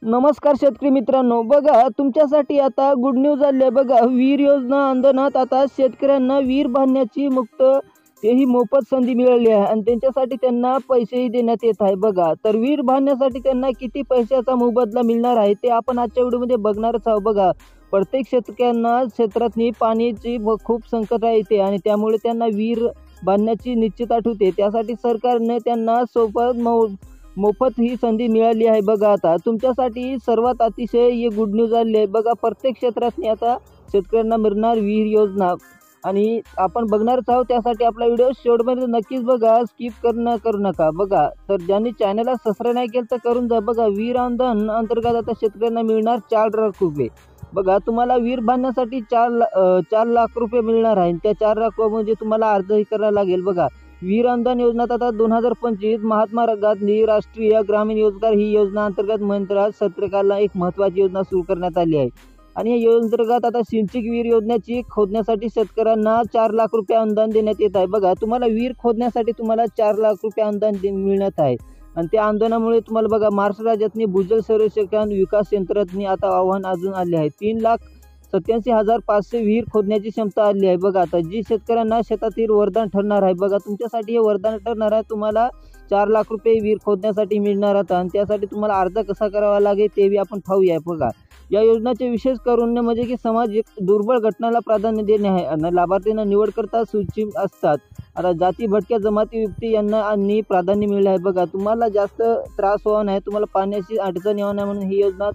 नमस्कार शेतकरी मित्रांनो, बघा तुमच्यासाठी आता गुड न्यूज आली आहे। बघा विहीर योजना अंतर्गत आता शेतकऱ्यांना विहीर बांधण्याची मुक्त तेही मोफत संधी मिळाली आहे आणि त्यांच्यासाठी त्यांना पैसेही देण्यात येत आहे। बघा तर विहीर बांधण्यासाठी त्यांना किती पैशाचा मोबदला मिळणार आहे ते आपण आजच्या व्हिडिओमध्ये बघणारच आहोत। बघा प्रत्येक शेतकऱ्यांना क्षेत्रातनी पाण्याची खूप संकट येते आणि त्यामुळे त्यांना विहीर बांधण्याची निश्चित होते। त्यासाठी सरकारने त्यांना मोफत ही संधी मिळाली आहे। बघा आता तुमच्यासाठी सर्वात अतिशय ये गुड न्यूज आली आहे। बघा प्रत्येक क्षेत्रात आता शेतकऱ्यांना मिळणार विहीर योजना आणि आपण बघणारच आहोत। त्यासाठी आपला व्हिडिओ शेवटपर्यंत नक्कीच बघा, स्किप करू नका। बघा तर ज्यांनी चॅनलला सबस्क्राईब नाही केलं तर करून जा। बघा विहीर अनुदान अंतर्गत आता शेतकऱ्यांना मिळणार 4 लाख रुपये। बघा तुम्हाला विहीर बांधण्यासाठी 4 लाख रुपये मिळणार आहे। त्या 4 लाख म्हणजे तुम्हाला अर्जही करावा लागेल। बघा विहीर अनुदान योजना आता 2025 महात्मा गांधी राष्ट्रीय ग्रामीण रोजगार ही योजना अंतर्गत मंत्रालय सरकारला एक महत्त्वाची योजना सुरू करण्यात आली आहे आणि या योजनेअंतर्गत आता सिंचित विहीर योजनेची खोदण्यासाठी शेतकऱ्यांना 4 लाख रुपये अनुदान देण्यात येत आहे। बघा तुम्हाला विहीर खोदण्यासाठी तुम्हाला 4 लाख रुपये अनुदान मिळण्यात आहे आणि त्या अनुदानामुळे तुम्हाला बघा महाराष्ट्र राज्यातनी भूजल सर्वेक्षण विकास यंत्रणेने आता आव्हान अजून आले आहे। 3,87,500 विहीर खोदण्याची क्षमता आली आहे। बघा आता जी शेतकऱ्यांना शेतातील वरदान ठरणार आहे। बघा तुमच्यासाठी हे वरदान ठरणार आहे। तुम्हाला 4 लाख रुपये विहीर खोदण्यासाठी मिळणार आहेत आणि त्यासाठी तुम्हाला अर्ज कसा करावा लागेल ते बी आपण पाहूया। बघा या योजनेचे विशेष करून म्हणजे की सामाजिक दुर्बल घटनाला प्राधान्य देणे आहे आणि लाभार्थींना निवड करता सूची असतात। आता जाती भटक्या जमाती व्यक्ती यांना प्राधान्य मिळाले आहे। बघा तुम्हाला जास्त त्रास होणार नाही, तुम्हाला पाण्याची अडचण येणार नाही म्हणून ही योजना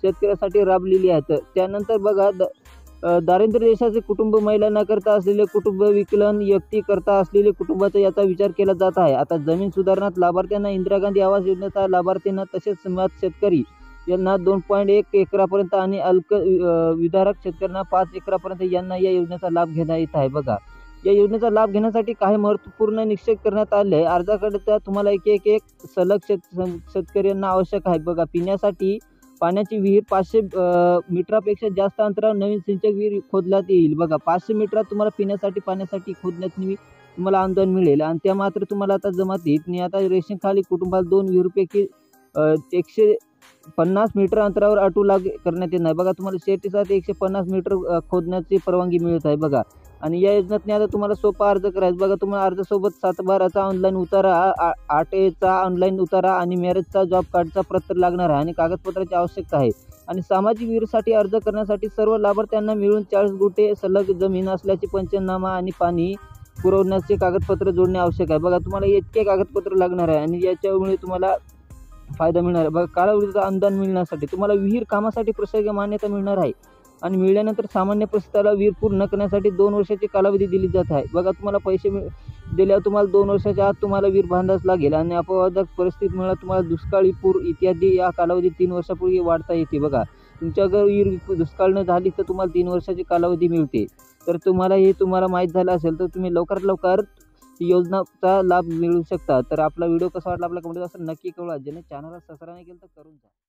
शेतकऱ्यासाठी राबलेली आहे। तर त्यानंतर बघा दारिद्र्य रेषेचे कुटुंब, महिलांना करता असलेले कुटुंब, विकलांग व्यक्ती करता असलेले कुटुंबाचा याचा विचार केला जात आहे। आता जमीन सुधारणात लाभार्थ्यांना इंदिरा गांधी आवास योजनेचा लाभार्थ्यांना तसेच समाज शेतकरी यांना 2.1 एकरापर्यंत आणि अल्प विधारक शेतकऱ्यांना 5 एकरापर्यंत यांना या योजनेचा लाभ घेता येत आहे। बघा या योजनेचा लाभ घेण्यासाठी काही महत्त्वपूर्ण निश्चित करण्यात आले आहे। अर्जाकरिता तुम्हाला एक सलग शेतकऱ्यांना आवश्यक आहे। बघा पिण्यासाठी पाण्याची विहीर 500 मीटरपेक्षा जास्त अंतरावर नवीन सिंचन विहीर खोदण्यात येईल। बघा 500 मीटरात तुम्हाला पाण्यासाठी खोदण्यात तुम्हाला अनुदान मिळेल आणि त्या मात्र तुम्हाला आता जमात येत नाही। आता रेशनखाली कुटुंबाला 2 विहिरीपैकी 150 मीटर अंतरावर अटू करण्यात येत नाही। बघा तुम्हाला शेतीसाठी 150 मीटर खोदण्याची परवानगी मिळत आहे। बघा आणि या योजनेत आता तुम्हाला सोपा अर्ज करायचा। बघा तुम्हाला अर्जासोबत 7/12चा ऑनलाईन उतारा, 8Aचा ऑनलाईन उतारा आणि मॅरेजचा जॉब कार्डचा पत्र लागणार आहे आणि कागदपत्राची आवश्यकता आहे। आणि सामाजिक विहीरसाठी अर्ज करण्यासाठी सर्व लाभार्थ्यांना मिळून 40 गुंठे सलग जमीन असल्याची पंचनामा आणि पाणी पुरवण्याचे कागदपत्र जोडणे आवश्यक आहे। बघा तुम्हाला इतके कागदपत्र लागणार आहे आणि याच्यामुळे तुम्हाला फायदा मिळणार आहे। बघा कालावधीचा अनुदान मिळण्यासाठी तुम्हाला विहीर कामासाठी प्रशासकीय मान्यता मिळणार आहे आणि मिळाल्यानंतर सामान्य परिस्थितीला विहीर पूर्ण करण्यासाठी 2 वर्षाची कालावधी दिली जात आहे। बघा तुम्हाला पैसे दिल्यावर तुम्हाला 2 वर्षाच्या आत तुम्हाला विहीर बांधावंच लागेल आणि अपवादात्मक परिस्थितीमुळे तुम्हाला दुष्काळी, पूर इत्यादी या कालावधी 3 वर्षापूर्वी वाढता येते। बघा तुमच्या जर विहीर दुष्काळ न झाली तर तुम्हाला 3 वर्षाची कालावधी मिळते। तर तुम्हाला माहीत झालं असेल तर तुम्ही लवकरात लवकर योजनाचा लाभ मिळू शकता। तर आपला व्हिडिओ कसा वाटला आपल्या कमेंट बॉक्समध्ये नक्की कळवा। ज्याने चॅनलला सबस्क्राईब नाही केलं तर करून जा।